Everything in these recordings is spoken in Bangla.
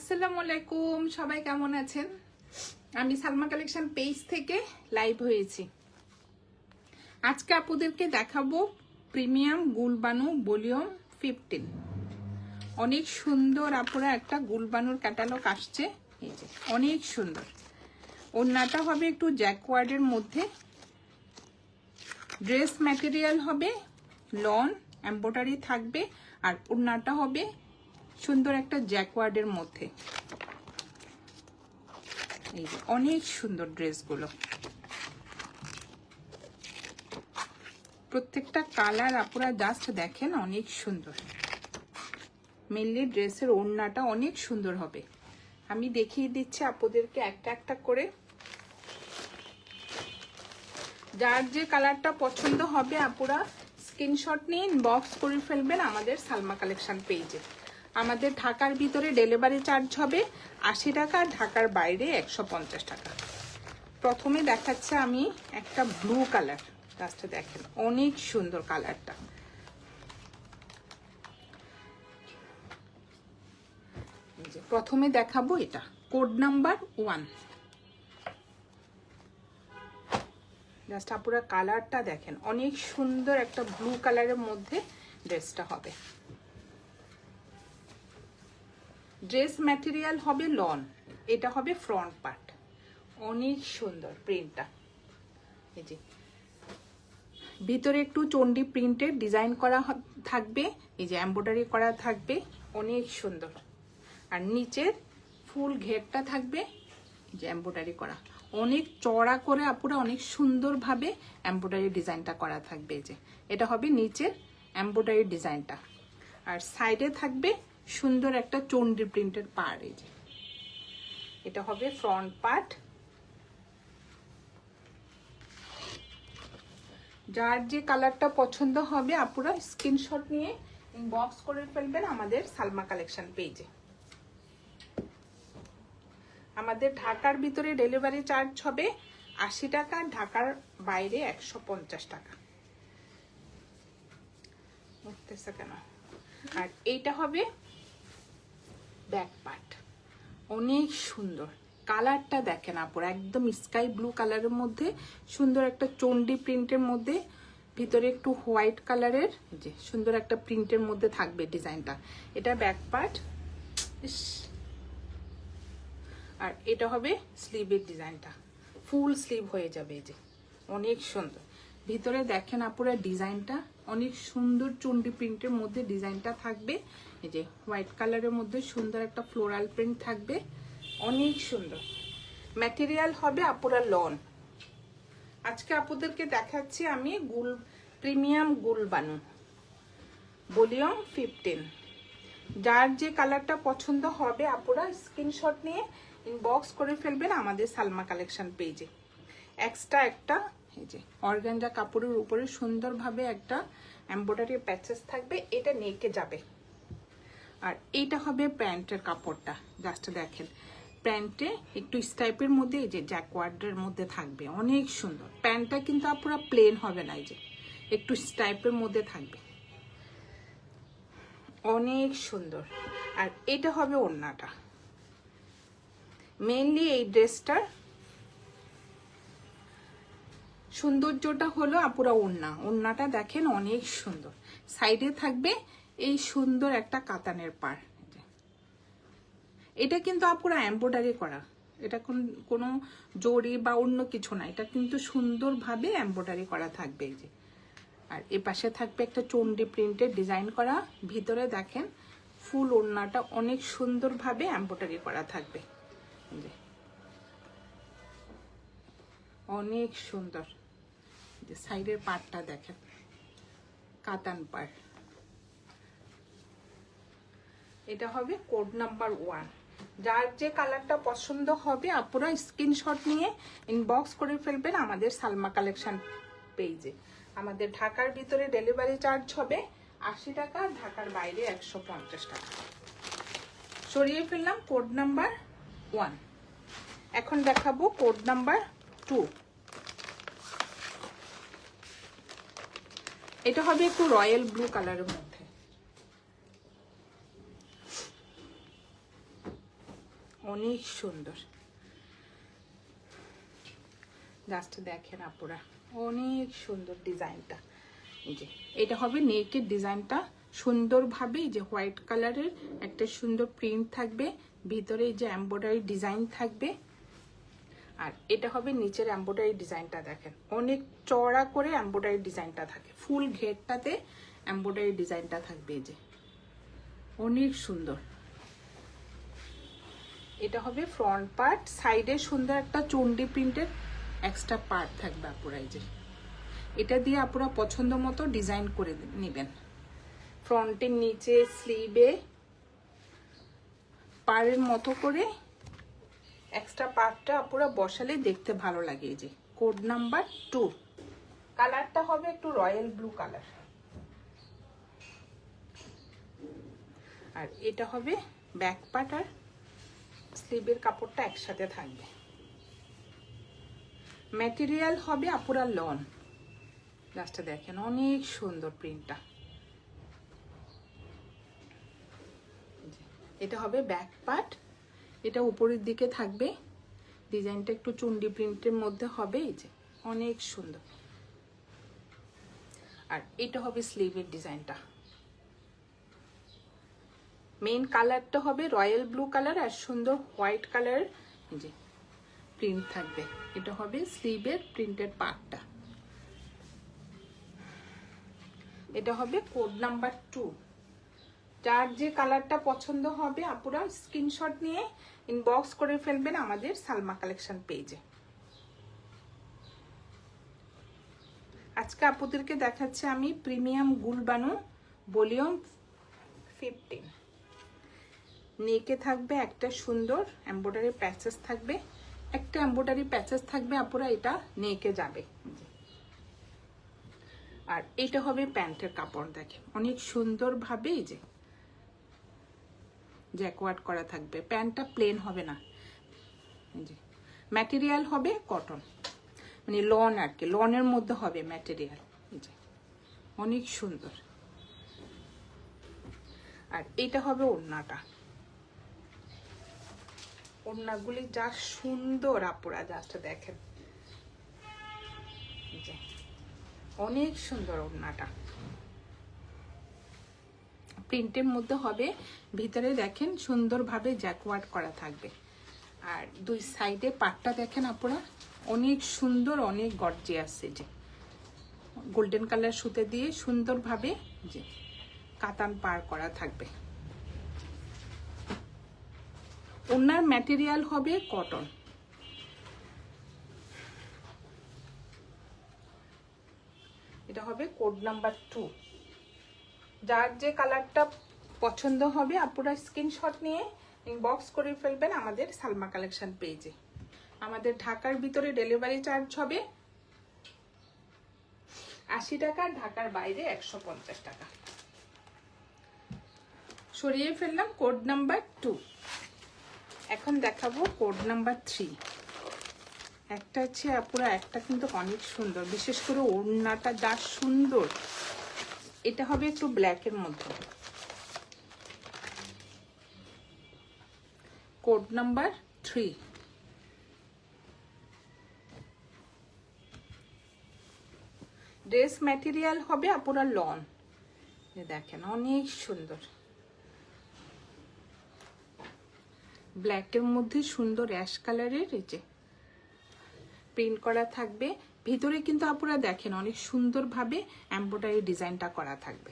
আসসালামু আলাইকুম, সবাই কেমন আছেন? আমি সালমা কালেকশন পেজ থেকে লাইভ হয়েছি। আজকে আপনাদেরকে দেখাবো প্রিমিয়াম গুলবানু ভলিউম 15। অনেক সুন্দর আপুরা একটা গুলবানুর ক্যাটালগ আসছে, এই যে অনেক সুন্দর। ওড়নাটা হবে একটু জ্যাকওয়ার্ডের মধ্যে, ড্রেস ম্যাটেরিয়াল হবে লন, এমব্রয়ডারি থাকবে, আর ওড়নাটা হবে সুন্দর একটা জ্যাকওয়ার্ডের মধ্যে। এই যে অনেক সুন্দর ড্রেসগুলো, প্রত্যেকটা কালার আপনারা জাস্ট দেখেন, অনেক সুন্দর। মেনলি ড্রেসের ওড়নাটা অনেক সুন্দর হবে। আমি দেখিয়ে দিচ্ছি আপনাদেরকে একটা একটা করে। যার যে কালারটা পছন্দ হবে আপনারা স্ক্রিনশট নিয়ে ইনবক্স করে ফেলবেন আমাদের সালমা কালেকশন পেজে। আমাদের ঢাকার ভিতরে ডেলিভারি চার্জ হবে 80 টাকা, ঢাকার বাইরে 150 টাকা। প্রথমে দেখাচ্ছে আমি একটা ব্লু কালার, জাস্ট দেখেন অনেক সুন্দর কালারটা। প্রথমে দেখাবো এটা কোড নাম্বার 1। জাস্ট আপনারা কালারটা দেখেন, অনেক সুন্দর একটা ব্লু কালারের মধ্যে ড্রেসটা হবে। ড্রেস ম্যাটেরিয়াল হবে লন, এটা হবে ফ্রন্ট পার্ট। অনেক সুন্দর প্রিন্টটা, এই যে ভিতরে একটু চন্ডি প্রিন্টের ডিজাইন করা থাকবে, এই যে এমব্রয়ডারি করা থাকবে, অনেক সুন্দর। আর নিচের ফুল ঘেরটা থাকবে এই যে এমব্রয়ডারি করা, অনেক চড়া করে আপুরা অনেক সুন্দরভাবে এমব্রয়ডারি ডিজাইনটা করা থাকবে। এই যে এটা হবে নিচের এমব্রয়ডারি ডিজাইনটা, আর সাইডে থাকবে সুন্দর একটা চন্ডি প্রিন্টের পাড়। এই যে এটা হবে ফ্রন্ট পার্ট। যার যে কালারটা পছন্দ হবে আপুরা স্ক্রিনশট নিয়ে ইনবক্স করে ফেলবেন আমাদের সালমা কালেকশন পেজে। আমাদের ঢাকার ভিতরে ডেলিভারি চার্জ হবে 80 টাকা, ঢাকার বাইরে 150 টাকা। উঠতেছে কেন? আর এইটা হবে ব্যাক পার্ট, অনেক সুন্দর। কালারটা দেখেন আপুরা, একদম স্কাই ব্লু কালারের মধ্যে সুন্দর একটা চন্ডি প্রিন্টের মধ্যে, ভিতরে একটু হোয়াইট কালারের যে সুন্দর একটা প্রিন্টের মধ্যে থাকবে ডিজাইনটা। এটা ব্যাক পার্ট, আর এটা হবে স্লিভের ডিজাইনটা, ফুল স্লিভ হয়ে যাবে। এই যে অনেক সুন্দর। ভিতরে দেখেন আপুরা ডিজাইনটা অনেক সুন্দর চন্ডি প্রিন্টের মধ্যে ডিজাইনটা থাকবে। এই যে হোয়াইট কালারের মধ্যে সুন্দর একটা ফ্লোরাল প্রিন্ট থাকবে, অনেক সুন্দর। ম্যাটেরিয়াল হবে আপুরা লন। আজকে আপুদেরকে দেখাচ্ছি আমি প্রিমিয়াম গুলবানু ভলিউম 15। যার যে কালারটা পছন্দ হবে আপুরা স্ক্রিনশট নিয়ে ইনবক্স করে ফেলবেন আমাদের সালমা কালেকশন পেজে। এক্সট্রা একটা এই যে অর্গানজা কাপড়ের উপরে সুন্দরভাবে একটা এমব্রয়ডারি প্যাচেস থাকবে, এটা নেকে যাবে। আর এইটা হবে প্যান্টের কাপড়টা, জাস্ট দেখেন প্যান্টে একটু স্টাইপের মধ্যে এই যে জ্যাকওয়ার্ডের মধ্যে থাকবে, অনেক সুন্দর। প্যান্টটা কিন্তু পুরো প্লেন হবে না, এই যে একটু স্টাইপের মধ্যে থাকবে, অনেক সুন্দর। আর এটা হবে ওড়নাটা। মেইনলি এই ড্রেসটার সৌন্দর্যটা হলো আপুরা ওড়নাটা দেখেন অনেক সুন্দর। সাইডে থাকবে এই সুন্দর একটা কাতানের পাড়। এটা কিন্তু আপুরা এমব্রয়ডারি করা, এটা কোনো জড়ি বা অন্য কিছু না, এটা কিন্তু সুন্দরভাবে এমব্রয়ডারি করা থাকবে। এই যে আর এ পাশে থাকবে একটা চন্ডি প্রিন্টের ডিজাইন করা, ভিতরে দেখেন ফুল ওড়নাটা অনেক সুন্দরভাবে এমব্রয়ডারি করা থাকবে। অনেক সুন্দর। যে সাইডের পার্টটা দেখেন কাতান পাড়। এটা হবে কোড নাম্বার 1। যার যে কালারটা পছন্দ হবে আপনারা স্ক্রিনশট নিয়ে ইনবক্স করে ফেলবেন আমাদের সালমা কালেকশন পেজে। আমাদের ঢাকার ভিতরে ডেলিভারি চার্জ হবে 80 টাকা, ঢাকার বাইরে 150 টাকা। সরিয়ে ফেললাম কোড নাম্বার 1। এখন দেখাবো কোড নাম্বার 2। এটা হবে একটু রয়্যাল ব্লু কালারের মধ্যে, অনেক সুন্দর। জাস্ট দেখেন আপুরা, অনেক সুন্দর ডিজাইনটা। এই যে এটা হবে নেকের ডিজাইনটা, সুন্দরভাবে এই যে হোয়াইট কালারের একটা সুন্দর প্রিন্ট থাকবে, ভিতরে এই যে এমব্রয়ডারি ডিজাইন থাকবে। আর এটা হবে নিচের এমব্রয়ডারি ডিজাইনটা, দেখেন অনেক চওড়া করে এমব্রয়ডারি ডিজাইনটা থাকে, ফুল ঘেরটাতে এমব্রয়ডারি ডিজাইনটা থাকবে। এই যে অনেক সুন্দর। এটা হবে ফ্রন্ট পার্ট, সাইডে সুন্দর একটা চন্ডি প্রিন্টের এক্সট্রা পার্ট থাকবে আপুরা। এই যে এটা দিয়ে আপুরা পছন্দ মতো ডিজাইন করে নেবেন। ফ্রন্টের নিচে স্লিভে পাড়ের মতো করে এক্সট্রা পার্টটা আপুরা বসালে দেখতে ভালো লাগে। এই যে কোড নাম্বার 2, কালারটা হবে একটু রয়্যাল ব্লু কালার। আর এটা হবে ব্যাক পার্ট আর স্লিভের কাপড়টা একসাথে থাকবে। ম্যাটেরিয়াল হবে আপুরা লন। জাস্ট দেখেন অনেক সুন্দর প্রিন্টটা। এটা হবে ব্যাক পার্ট, এটা উপরের দিকে থাকবে, ডিজাইনটা একটু চুন্ডি প্রিন্টের মধ্যে হবে। এই যে অনেক সুন্দর। আর এটা হবে স্লিভের ডিজাইনটা। মেইন কালারটা হবে রয়্যাল ব্লু কালার আর সুন্দর হোয়াইট কালার যে প্রিন্ট থাকবে। এটা হবে স্লিভের প্রিন্টেড পার্টটা। এটা হবে কোড নাম্বার 2। যার যে কালারটা পছন্দ হবে আপুরা স্ক্রিনশট নিয়ে ইনবক্স করে ফেলবেন আমাদের সালমা কালেকশন পেজে। আজকে আপুদেরকে দেখাচ্ছি আমি প্রিমিয়াম গুলবানু ভলিউম 15। নেকে থাকবে একটা সুন্দর এমব্রয়ডারি প্যাচেস থাকবে, একটা এমব্রয়ডারি প্যাচেস থাকবে আপুরা, এটা নেকে যাবে। আর এটা হবে প্যান্টের কাপড়, দেখেন অনেক সুন্দর ভাবে এই যে জ্যাকওয়ার্ড করা থাকবে। প্যান্টটা প্লেন হবে না, এই যে ম্যাটেরিয়াল হবে কটন, মানে লন আর কি, লনের মধ্যে হবে ম্যাটেরিয়াল। এই যে অনেক সুন্দর। আর এটা হবে ওড়নাটা, ওড়নাগুলি যা সুন্দর আপুরা, জাস্ট দেখেন অনেক সুন্দর ওড়নাটা। প্রিন্টের মধ্যে হবে, ভিতরে দেখেন সুন্দরভাবে জ্যাকওয়ার্ড করা থাকবে। আর দুই সাইডে পাটটা দেখেন আপুরা অনেক সুন্দর, অনেক গর্জিয়াস। যে গোল্ডেন কালার সুতে দিয়ে সুন্দরভাবে যে কাতান পার করা থাকবে। ওনার ম্যাটেরিয়াল হবে কটন। এটা হবে কোড নাম্বার 2। যার যে কালারটা পছন্দ হবে আপুরা স্ক্রিনশট নিয়ে ইনবক্স করে ফেলবেন আমাদের সালমা কালেকশন পেজে। আমাদের ঢাকার ভিতরে ডেলিভারি চার্জ হবে 80 টাকা, ঢাকার বাইরে 150 টাকা। সরিয়ে ফেললাম কোড নাম্বার 2। এখন দেখাবো কোড নাম্বার 3। একটা হচ্ছে আপুরা, একটা কিন্তু অনেক সুন্দর, বিশেষ করে ওড়নাটা যা সুন্দর। এটা হবে একটু ব্ল্যাকের মধ্যে, কোড নাম্বার 3। ড্রেস ম্যাটেরিয়াল হবে আপুরা লন। দেখেন অনেক সুন্দর, ব্ল্যাকের মধ্যে সুন্দর অ্যাশ কালারের এই যে প্রিন্ট করা থাকবে। ভিতরে কিন্তু আপুরা দেখেন অনেক সুন্দরভাবে এমব্রয়ডারি ডিজাইনটা করা থাকবে।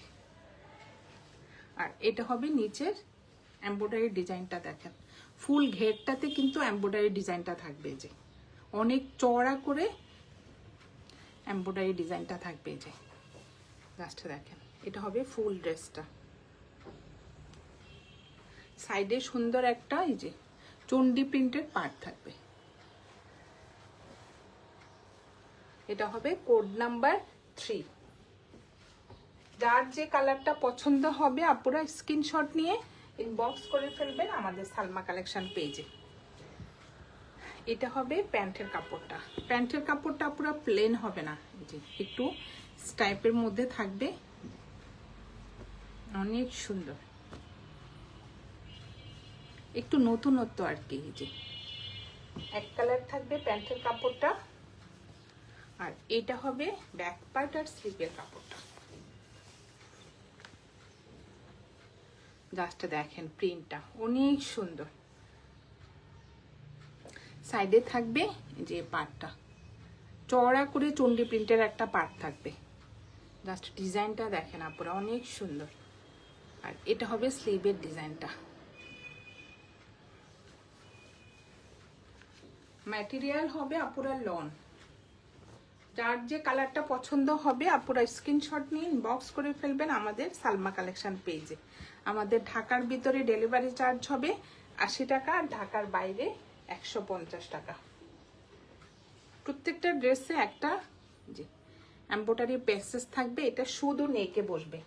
আর এটা হবে নিচের এমব্রয়ডারি ডিজাইনটা, দেখেন ফুল ঘেরটাতে কিন্তু এমব্রয়ডারি ডিজাইনটা থাকবে। যে অনেক চওড়া করে এমব্রয়ডারি ডিজাইনটা থাকবে। যে জাস্ট দেখেন এটা হবে ফুল ড্রেসটা। সাইডে সুন্দর একটা এই যে চন্ডি প্রিন্টের পার্ট থাকবে। এটা হবে কোড নাম্বার 3। যার যে কালারটা পছন্দ হবে আপুরা স্ক্রিনশট নিয়ে ইনবক্স করে ফেলবেন আমাদের সালমা কালেকশন পেজে। এটা হবে প্যান্টের কাপড়টা। প্যান্টের কাপড়টা পুরো প্লেন হবে না, একটু স্টাইপের মধ্যে থাকবে, অনেক সুন্দর। একটু নতুনত্ব আর কি। এই যে এক কালার থাকবে প্যান্টের কাপড়টা, আর এটা হবে ব্যাক পার্ট আর স্লিপের কাপড়টা। জাস্ট দেখেন প্রিন্টটা অনেক সুন্দর। সাইডে থাকবে যে পার্টটা চওড়া করে চন্ডি প্রিন্টের একটা পার্ট থাকবে। জাস্ট ডিজাইনটা দেখেন আপুরা অনেক সুন্দর। আর এটা হবে স্লিভের ডিজাইনটা। ম্যাটেরিয়াল হবে আপুরা লন। যার যে কালারটা পছন্দ হবে আপুরা স্ক্রিনশট নিয়ে ইনবক্স করে ফেলবেন আমাদের সালমা কালেকশন পেজে। আমাদের ঢাকার ভিতরে ডেলিভারি চার্জ হবে 80 টাকা, আর ঢাকার বাইরে 150 টাকা। প্রত্যেকটা ড্রেসে একটা যে এমব্রয়ডারি পেসেস থাকবে, এটা শুধু নেকে বসবে।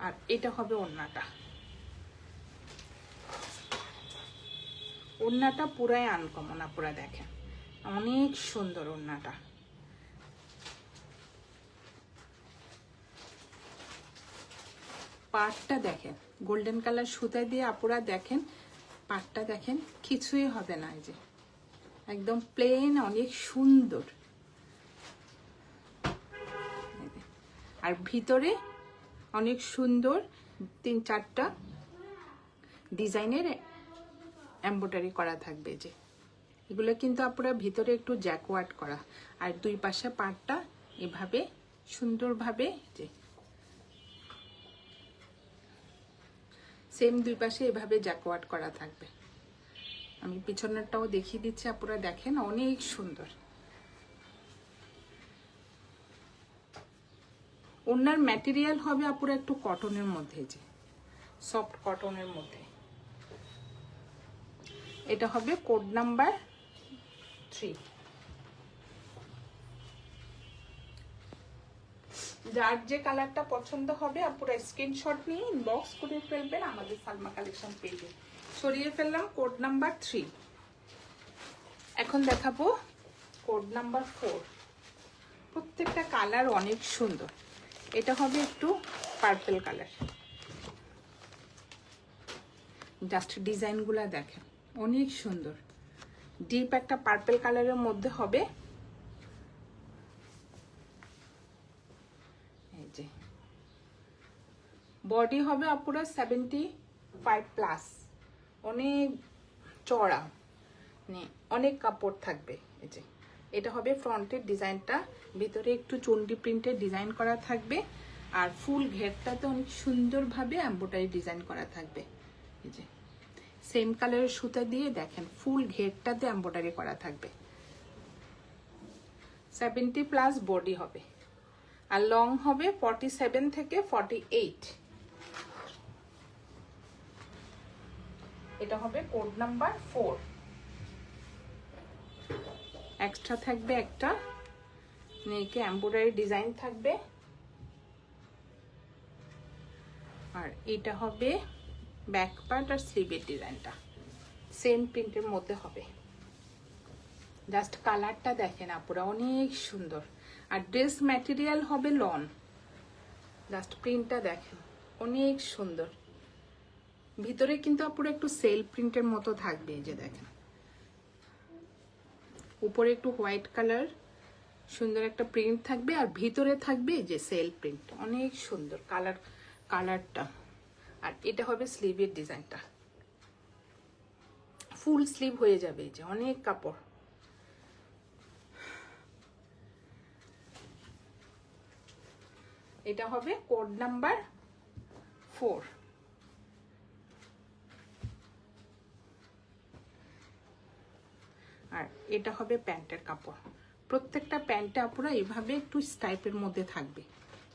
আর এটা হবে ওড়নাটা। ওড়নাটা পুরাই আনকমন আপুরা দেখেন অনেক সুন্দর ওড়নাটা। পাটটা দেখেন গোল্ডেন কালার সুতা দিয়ে আপুরা দেখেন, পাটটা দেখেন কিছুই হবে না। এই যে একদম প্লেন অনেক সুন্দর। আর ভিতরে অনেক সুন্দর 3-4টা ডিজাইনের এমব্রয়ডারি করা থাকবে। যে এগুলো কিন্তু আপনারা ভিতরে একটু জ্যাকওয়ার্ড করা, আর দুই পাশে পাটটা এভাবে সুন্দরভাবে যে সেম দুই পাশে এভাবে জ্যাকওয়ার্ড করা থাকবে। আমি পিছনেরটাও দেখিয়ে দিচ্ছি, আপনারা দেখেন অনেক সুন্দর। ওনার ম্যাটেরিয়াল হবে আপুরা একটু কটনের মধ্যে, যে সফট কটনের মধ্যে। এটা হবে কোড নাম্বার 3। যার যে কালারটা পছন্দ হবে আপুরা স্ক্রিনশট নিয়ে ইনবক্স করে ফেলবেন আমাদের সালমা কালেকশন পেজে। সরিয়ে ফেললাম কোড নাম্বার 3। এখন দেখাবো কোড নাম্বার 4। প্রত্যেকটা কালার অনেক সুন্দর। এটা হবে একটু পার্পল কালার। জাস্ট ডিজাইনগুলো দেখেন অনেক সুন্দর। ডিপ একটা পার্পল কালারের মধ্যে হবে। এই যে বডি হবে আপুরা 75+, অনেক চড়া, মানে অনেক কাপড় থাকবে। এই যে এটা হবে ফ্রন্টের ডিজাইনটা, ভিতরে একটু চন্ডি প্রিন্টের ডিজাইন করা থাকবে, আর ফুল ঘেরটাতে অনেক সুন্দরভাবে এমব্রয়ডারি ডিজাইন করা থাকবে। এই যে সেম কালারের সুতা দিয়ে দেখেন ফুল ঘেরটাতে এমব্রয়ডারি করা থাকবে। 70+ বডি হবে, আর লং হবে 47 থেকে 48। এটা হবে কোড নাম্বার 4। এক্সট্রা থাকবে একটা নেকে এমব্রয়ডারি ডিজাইন থাকবে, আর এটা হবে ব্যাক পার্ট আর স্লিভের ডিজাইনটা সেম প্রিন্টের মধ্যে হবে। জাস্ট কালারটা দেখেন আপুরা অনেক সুন্দর। আর ড্রেস ম্যাটেরিয়াল হবে লন। জাস্ট প্রিন্টটা দেখেন অনেক সুন্দর। ভিতরে কিন্তু আপুরা একটু সেল প্রিন্টের মতো থাকবে। এই যে দেখেন উপরে একটু হোয়াইট কালার সুন্দর একটা প্রিন্ট থাকবে, আর ভিতরে থাকবে যে সেল প্রিন্ট অনেক সুন্দর কালারটা। আর এটা হবে স্লিভের ডিজাইনটা, ফুল স্লিভ হয়ে যাবে। এই যে অনেক কাপড়। এটা হবে কোড নাম্বার 4। আর এটা হবে প্যান্টের কাপড়। প্রত্যেকটা প্যান্টে আপুরা এইভাবে একটু স্টাইপের মধ্যে থাকবে,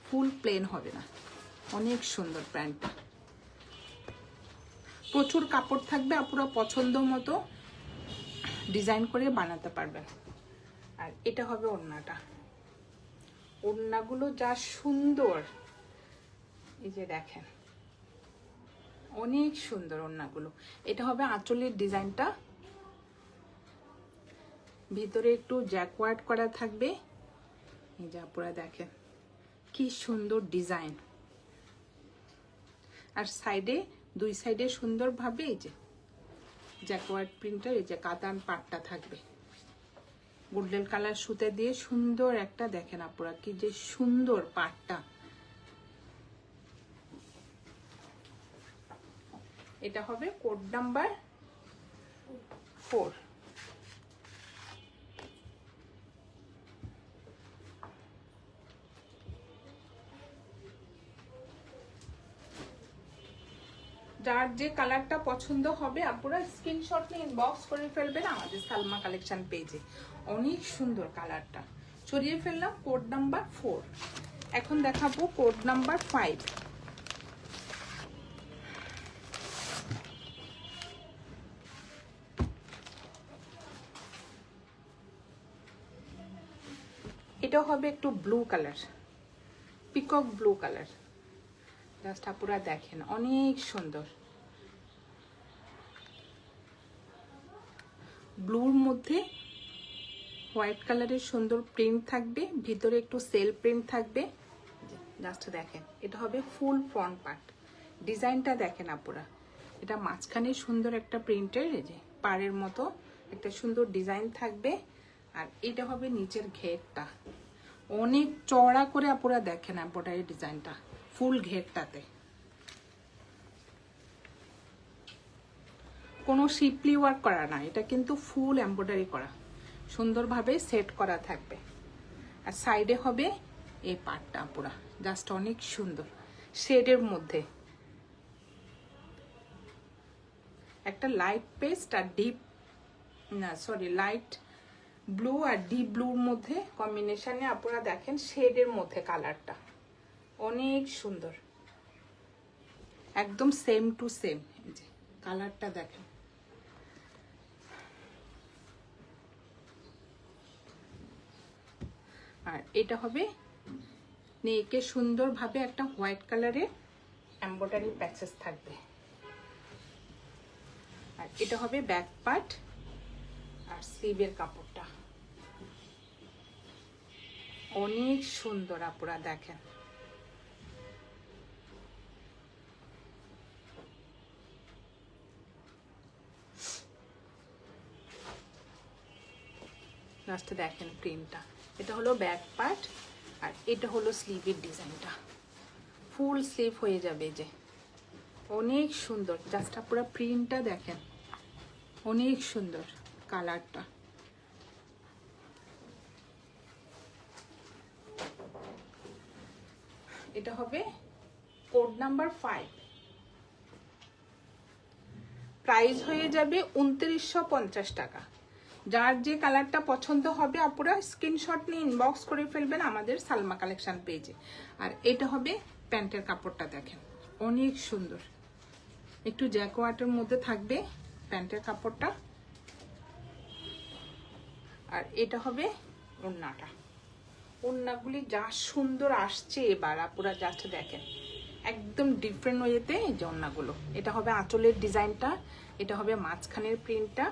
ফুল প্লেন হবে না। অনেক সুন্দর প্যান্টটা, প্রচুর কাপড় থাকবে, আপুরা পছন্দ মতো ডিজাইন করে বানাতে পারবেন। আর এটা হবে ওড়নাটা। ওড়নাগুলো যা সুন্দর, এই যে দেখেন অনেক সুন্দর ওড়নাগুলো। এটা হবে আঁচলের ডিজাইনটা, ভিতরে একটু জ্যাকওয়ার্ড করা থাকবে। এই যে আপুরা দেখেন কি সুন্দর ডিজাইন। আর সাইডে দুই সাইডে সুন্দরভাবে এই যে জ্যাকওয়ার্ড প্রিন্টার, এই যে কাতান পাটটা থাকবে গোল্ডেন কালার সুতে দিয়ে সুন্দর একটা, দেখেন আপুরা কি যে সুন্দর পাটটা। এটা হবে কোড নাম্বার 4। যার যে কালারটা পছন্দ হবে আপুরা স্ক্রিনশট নিয়ে ইনবক্স করে ফেলবেন আমাদের সালমা কালেকশন পেজে। অনেক সুন্দর কালারটা, ছড়িয়ে ফেললাম কোড নাম্বার 4। এখন দেখাবো কোড নাম্বার 5। এটা হবে একটু blue colour, peacock blue colour. Just আপুরা দেখেন অনেক সুন্দর, ব্লুর মধ্যে হোয়াইট কালারের সুন্দর প্রিন্ট থাকবে, ভিতরে একটু সেল প্রিন্ট থাকবে। জাস্ট দেখেন এটা হবে ফুল ফ্রন্ট পার্ট। ডিজাইনটা দেখেন আপুরা, এটা মাঝখানে সুন্দর একটা প্রিন্টের এই যে পাড়ের মতো একটা সুন্দর ডিজাইন থাকবে। আর এটা হবে নিচের ঘেরটা, অনেক চওড়া করে আপুরা দেখেন এমব্রয়ডারি ডিজাইনটা ফুল ঘেরটাতে। কোনো শিপলি ওয়ার্ক করা না, এটা কিন্তু ফুল এমব্রয়ডারি করা, সুন্দরভাবে সেট করা থাকবে। আর সাইডে হবে এই পাটটা পুরা জাস্ট অনেক সুন্দর শেডের মধ্যে, একটা লাইট পেস্ট আর ডিপ লাইট ব্লু আর ডিপ ব্লুর মধ্যে কম্বিনেশনে আপনারা দেখেন শেডের মধ্যে কালারটা অনেক সুন্দর, একদম সেম টু সেম। এই যে কালারটা দেখেন, আর এটা হবে নেকে সুন্দরভাবে একটা হোয়াইট কালারের এমব্রয়ডারি প্যাচেস থাকবে। আর এটা হবে ব্যাক পার্ট আর স্লিভের কাপড়টা অনেক সুন্দর আপনারা দেখেন। লাস্টে দেখেন প্রিন্টটা, এটা হলো ব্যাক পার্ট আর এটা হলো স্লিভের ডিজাইনটা, ফুল স্লিভ হয়ে যাবে যে অনেক সুন্দর। জাস্ট আপনারা প্রিন্টটা দেখেন অনেক সুন্দর কালারটা। এটা হবে কোড নাম্বার 5, প্রাইস হয়ে যাবে 2950 টাকা। যার যে কালারটা পছন্দ হবে আপনারা স্ক্রিনশট নিয়ে ইনবক্স করে ফেলবেন আমাদের সালমা কালেকশন পেজে। আর এটা হবে প্যান্টের কাপড়টা দেখেন অনেক সুন্দর, একটু জ্যাকওয়ার্টের মধ্যে থাকবে প্যান্টের কাপড়টা। আর এটা হবে ওড়নাটা, ওড়নাগুলি যা সুন্দর আসছে এবার আপনারা জাস্ট দেখেন একদম ডিফারেন্ট ওয়েতে এই যে ওড়নাগুলো। এটা হবে আঁচলের ডিজাইনটা, এটা হবে মাঝখানের প্রিন্টটা,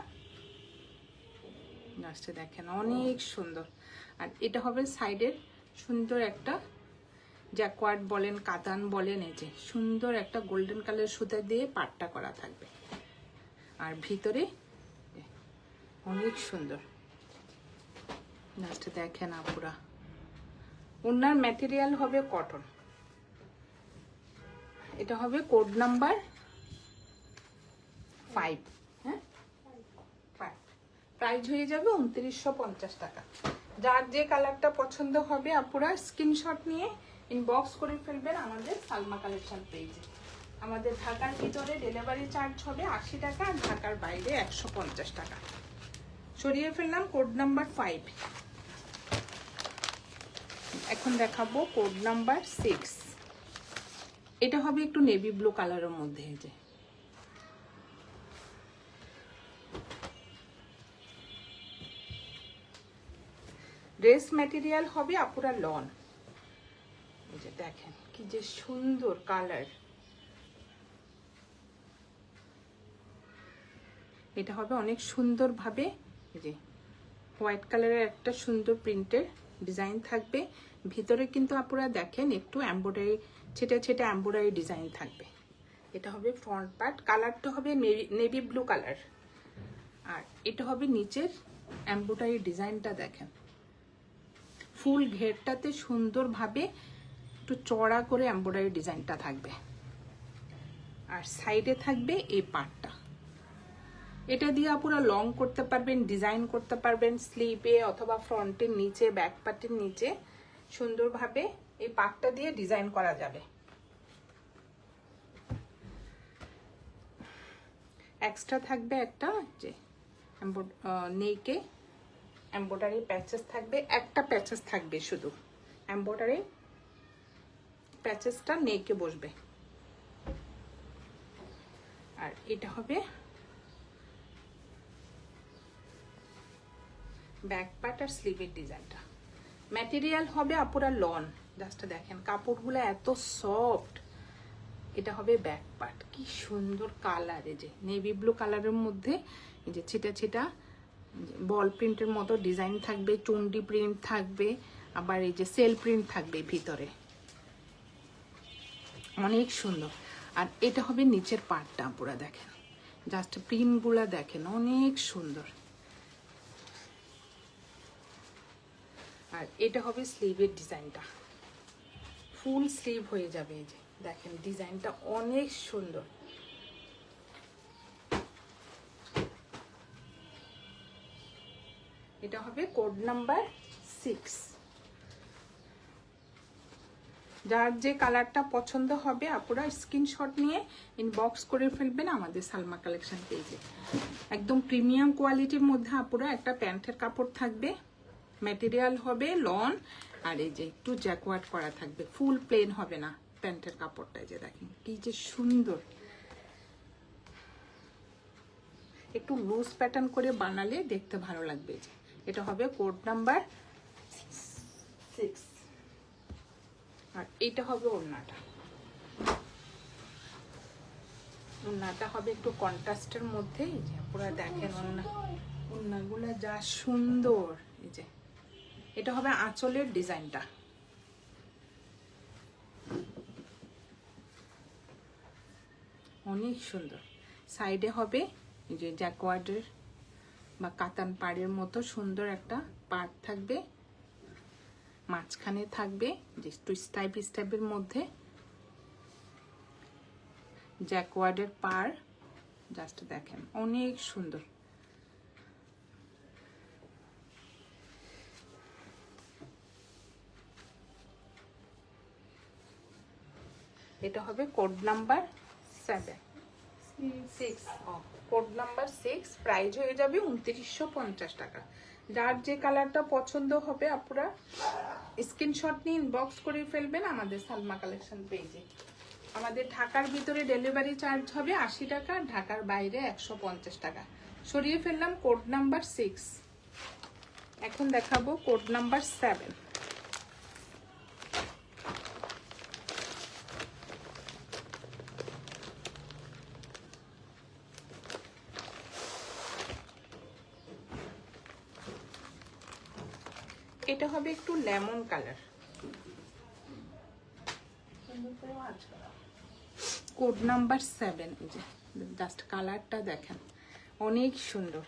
জাস্ট দেখেন অনেক সুন্দর। আর এটা হবে সাইডের সুন্দর একটা জ্যাকওয়ার্ড বলেন কাতান বলেন, এই যে সুন্দর একটা গোল্ডেন কালার সুতা দিয়ে পাটটা করা থাকবে। আর ভিতরে অনেক সুন্দর, জাস্ট দেখেন আপুরা। ওনার ম্যাটেরিয়াল হবে কটন। এটা হবে কোড নাম্বার 5। হ্যাঁ, প্রাইস হয়ে যাবে 2950 টাকা। যার যে কালারটা পছন্দ হবে আপুরা স্ক্রিনশট নিয়ে ইনবক্স করে ফেলবেন আমাদের সালমা কালেকশন পেজে। আমাদের ঢাকার ভিতরে ডেলিভারি চার্জ হবে 80 টাকা আর ঢাকার বাইরে 150 টাকা। সরিয়ে ফেললাম কোড নাম্বার 5। এখন দেখাবো কোড নাম্বার 6। এটা হবে একটু নেভি ব্লু কালারের মধ্যে, এই যে ড্রেস ম্যাটেরিয়াল হবে আপুরা লন। এই যে দেখেন কি যে সুন্দর কালার, এটা হবে অনেক সুন্দর ভাবে এই যে হোয়াইট কালারের একটা সুন্দর প্রিন্টের ডিজাইন থাকবে। ভিতরে কিন্তু আপুরা দেখেন একটু এমব্রয়ডারি ছেটে ছেটে এমব্রয়ডারি ডিজাইন থাকবে। এটা হবে ফ্রন্ট পার্ট, কালারটা হবে নেভি ব্লু কালার। আর এটা হবে নিচের এমব্রয়ডারি ডিজাইনটা দেখেন, ফুল ঘেরটাতে সুন্দরভাবে একটু চড়া করে এমব্রয়ডারি ডিজাইনটা থাকবে। আর সাইডে থাকবে এই পার্টটা, এটা দিয়ে পুরো লং করতে পারবেন, ডিজাইন করতে পারবেন স্লিপে অথবা ফ্রন্টের নিচে, ব্যাক পার্টের নিচে সুন্দরভাবে এই পার্টটা দিয়ে ডিজাইন করা যাবে। এক্সট্রা থাকবে একটা যে নেকে এমব্রয়ডারি প্যাচেস থাকবে, একটা প্যাচেস থাকবে শুধু, এমব্রয়ডারি প্যাচেসটা নেকে বসবে। আর এটা হবে ব্যাক পার্ট আর স্লিভের ডিজাইনটা। ম্যাটেরিয়াল হবে আপুরা লন, জাস্ট দেখেন কাপড়গুলো এত সফট। এটা হবে ব্যাক পার্ট, কি সুন্দর কালার, এই যে নেভি ব্লু কালারের মধ্যে এই যে ছিটা ছিটা বল প্রিন্টের মতো ডিজাইন থাকবে, চন্ডি প্রিন্ট থাকবে, আবার এই যে সেল প্রিন্ট থাকবে ভিতরে, অনেক সুন্দর। আর এটা হবে নিচের পার্টটা, পুরো দেখেন জাস্ট প্রিন্টগুলা দেখেন অনেক সুন্দর। আর এটা হবে স্লিভের ডিজাইনটা, ফুল স্লিভ হয়ে যাবে। এই যে দেখেন ডিজাইনটা অনেক সুন্দর। এটা হবে কোড নাম্বার 6। যার যে কালারটা পছন্দ হবে আপনারা স্ক্রিনশট নিয়ে ইনবক্স করে ফেলবেন আমাদের সালমা কালেকশন পেজে। একদম প্রিমিয়াম কোয়ালিটির মধ্যে আপনারা একটা প্যান্টের কাপড় থাকবে, ম্যাটেরিয়াল হবে লন, আর এই যে একটু জ্যাকওয়ার্ড করা থাকবে, ফুল প্লেন হবে না প্যান্টের কাপড়টা। যে দেখেন কি যে সুন্দর, একটু লুজ প্যাটার্ন করে বানালে দেখতে ভালো লাগবে। যে এটা হবে কোড নাম্বার 6। আর এটা হবে ওড়নাটা, ওড়নাটা হবে একটু কন্ট্রাস্টের মধ্যে। এই যে পুরো দেখেন ওড়নাগুলো যা সুন্দর। এই যে এটা হবে আঁচলের ডিজাইনটা, অনেক সুন্দর। সাইডে হবে এই যে জ্যাকওয়ার্ডের বা কাতান পাড়ের মতো সুন্দর একটা পার্ট থাকবে, মাঝখানে থাকবে যে স্টাইপের মধ্যে জ্যাকওয়ার্ডের পাড়, জাস্ট দেখেন অনেক সুন্দর। এটা হবে code number 6। Code number 6, price হয়ে যাবে 2950 টাকা। যার যে কালারটা পছন্দ হবে আপনারা স্ক্রিনশট নিয়ে ইনবক্স করে ফেলবেন আমাদের সালমা কালেকশন পেজে। আমাদের ঢাকার ভিতরে ডেলিভারি চার্জ হবে 80 টাকা, ঢাকার বাইরে 150 টাকা। সরিয়ে ফেললাম কোড নাম্বার 6। এখন দেখাবো কোড নাম্বার 7। এটা হবে একটু লেমন কালার, কোড নাম্বার 7। এই যে জাস্ট কালারটা দেখেন অনেক সুন্দর,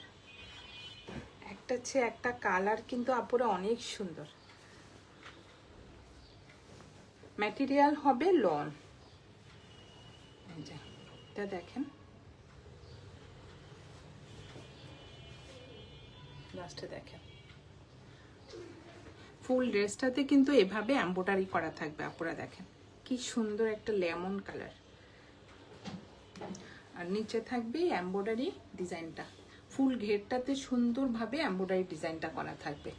একটা চেয়ে একটা কালার কিন্তু আপুরা অনেক সুন্দর। ম্যাটেরিয়াল হবে লন, এই যে এটা দেখেন জাস্ট দেখেন ফুল ড্রেসটাতে কিন্তু এভাবে এমব্রয়ডারি করা থাকবে। আপনারা দেখেন কি সুন্দর একটা লেমন কালার, আর নিচে থাকবে এমব্রয়ডারি ডিজাইনটা, ফুল ঘেরটাতে সুন্দরভাবে এমব্রয়ডারি ডিজাইনটা করা থাকবে।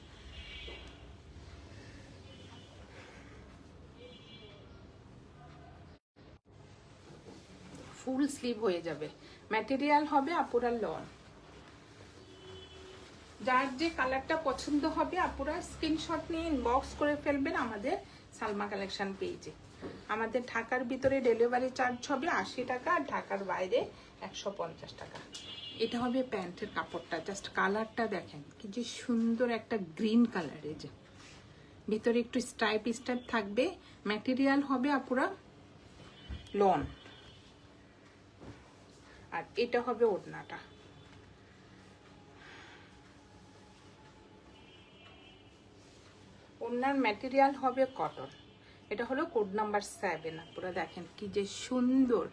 ফুল স্লিভ হয়ে যাবে, ম্যাটেরিয়াল হবে আপুরা লন। যার যে কালারটা পছন্দ হবে আপুরা স্ক্রিনশট নিয়ে ইনবক্স করে ফেলবেন আমাদের সালমা কালেকশন পেজে। আমাদের ঢাকার ভিতরে ডেলিভারি চার্জ হবে 80 টাকা, আর ঢাকার বাইরে 150 টাকা। এটা হবে প্যান্টের কাপড়টা, জাস্ট কালারটা দেখেন কি যে সুন্দর একটা গ্রিন কালার। এই যে ভিতরে একটু স্টাইপ থাকবে, ম্যাটেরিয়াল হবে আপুরা লন। আর এটা হবে ওড়নাটা। ওড়নার ম্যাটেরিয়াল হবে কটন। এটা হলো কোড নাম্বার 7। আপনারা দেখেন কি যে সুন্দর।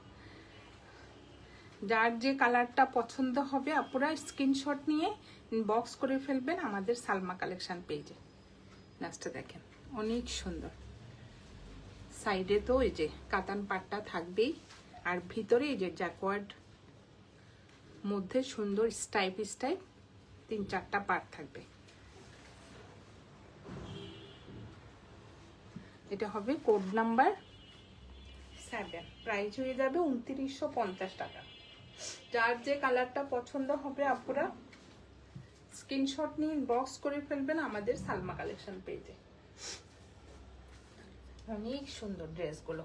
যার যে কালারটা পছন্দ হবে আপনারা স্ক্রিনশট নিয়ে বক্স করে ফেলবেন আমাদের সালমা কালেকশন পেজে। নেক্সটটা দেখেন অনেক সুন্দর। সাইডে তো এই যে কাতান পাটটা থাকবেই, আর ভিতরে এই যে জ্যাকওয়ার্ড মধ্যে সুন্দর স্টাইপ 3-4টা পার্ট থাকবে। এটা হবে কোড নাম্বার 7। প্রাইস হয়ে যাবে 2950 টাকা। যার যে কালারটা পছন্দ হবে আপনারা স্ক্রিনশট নিয়ে ইনবক্স করে ফেলবেন আমাদের সালমা কালেকশন পেজে। অনেক সুন্দর ড্রেসগুলো,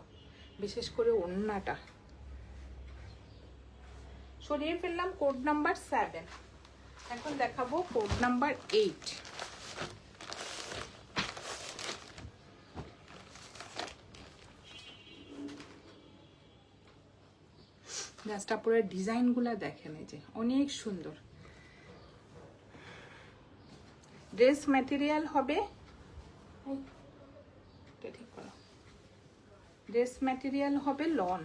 বিশেষ করে ওড়নাটা। সরিয়ে ফেললাম কোড নাম্বার 7। এখন দেখাবো কোড নাম্বার 8। জাস্ট আপনারা ডিজাইনগুলো দেখেন, এই যে অনেক সুন্দর। ড্রেস ম্যাটেরিয়াল হবে, ঠিক করো, ড্রেস ম্যাটেরিয়াল হবে লন।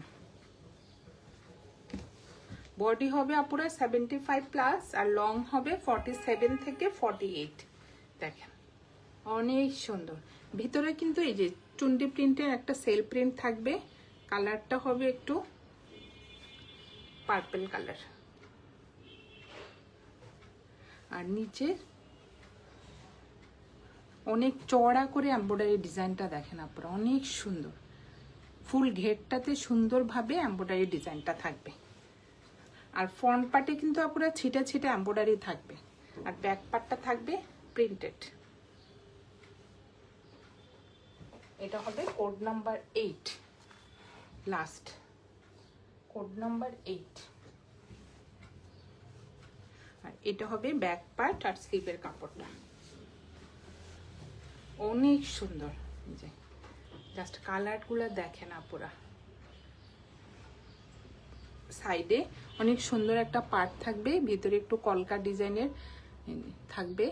বডি হবে আপুরা 75+, আর লং হবে 47 থেকে 48। দেখেন অনেক সুন্দর। ভিতরে কিন্তু এই যে চুন্ডি প্রিন্টের একটা সেল প্রিন্ট থাকবে। কালারটা হবে একটু পার্পল কালার, আর নিচে অনেক চওড়া করে এমব্রয়ডারি ডিজাইনটা দেখেন আপনারা, অনেক সুন্দর। ফুল ঘেরটাতে সুন্দরভাবে এমব্রয়ডারি ডিজাইনটা থাকবে, আর ফ্রন্ট পার্টে কিন্তু আপনারা ছিটা ছিটা এমব্রয়ডারি থাকবে, আর ব্যাক পার্টটা থাকবে প্রিন্টেড। এটা হবে code number 8, last code number 8। আর এটা হবে ব্যাক পার্ট আর স্লিভের কাপড়টা। অনেক সুন্দর, যে জাস্ট কালারগুলো দেখেন আপুরা। সাইডে অনেক সুন্দর একটা পার্ট থাকবে, ভিতরে একটু কলকা ডিজাইনের থাকবে,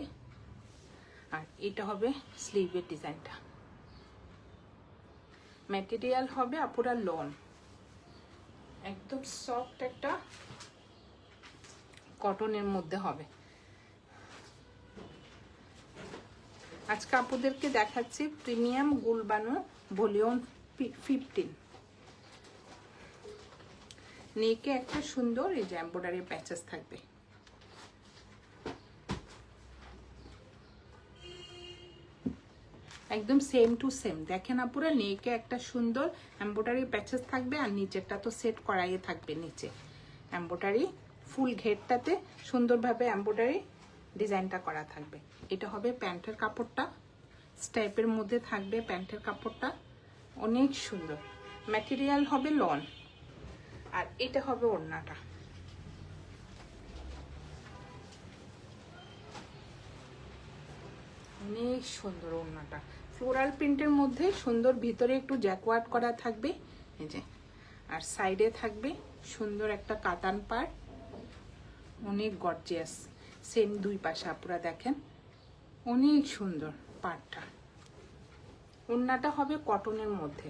আর এটা হবে স্লিভের ডিজাইনটা। ম্যাটেরিয়াল হবে আপুরা লন, একদম সফট একটা কটনের মধ্যে হবে। আজকে আপুদেরকে দেখাচ্ছি প্রিমিয়াম গুলবানো ভলিউম 15। নেকে একটা সুন্দর এই যে এমব্রয়ডারি প্যাচেস থাকবে। একদম সেম টু সেম দেখেন আপুরা, নেকে একটা সুন্দর এমব্রয়ডারি প্যাচেস থাকবে, আর নিচেরটা তো সেট করাই থাকবে। নিচে এমব্রয়ডারি ফুল ঘেরটাতে সুন্দরভাবে এমব্রয়ডারি ডিজাইনটা করা থাকবে। এটা হবে প্যান্টের কাপড়টা, স্টাইপের মধ্যে থাকবে প্যান্টের কাপড়টা, অনেক সুন্দর। ম্যাটেরিয়াল হবে লন, আর এটা হবে ওড়নাটা। অনেক সুন্দর ওড়নাটা, ফ্লোরাল প্রিন্টের মধ্যে সুন্দর, ভিতরে একটু জ্যাকওয়ার্ড করা থাকবে এই যে, আর সাইডে থাকবে সুন্দর একটা কাতান পাড়, অনেক গর্জিয়াস। সেম দুই পাশে আপনারা দেখেন অনেক সুন্দর পাড়টা। ওড়নাটা হবে কটনের মধ্যে,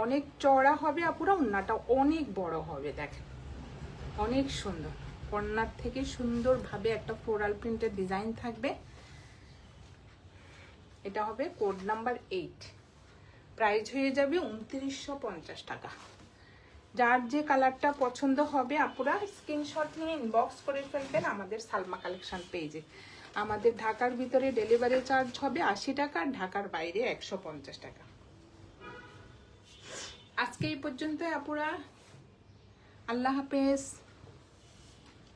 অনেক চওড়া হবে আপুরা, ওড়নাটা অনেক বড় হবে। দেখেন অনেক সুন্দর, ওড়নার থেকে সুন্দরভাবে একটা ফ্লোরাল প্রিন্টের ডিজাইন থাকবে। এটা হবে কোড নাম্বার 8। প্রাইস হয়ে যাবে 2950 টাকা। যার যে কালারটা পছন্দ হবে আপুরা স্ক্রিনশট নিয়ে ইনবক্স করে ফেলবেন আমাদের সালমা কালেকশন পেজে। আমাদের ঢাকার ভিতরে ডেলিভারি চার্জ হবে 80 টাকা, আর ঢাকার বাইরে 150 টাকা। আজকে এই পর্যন্ত আপুরা, আল্লাহ হাফেজ।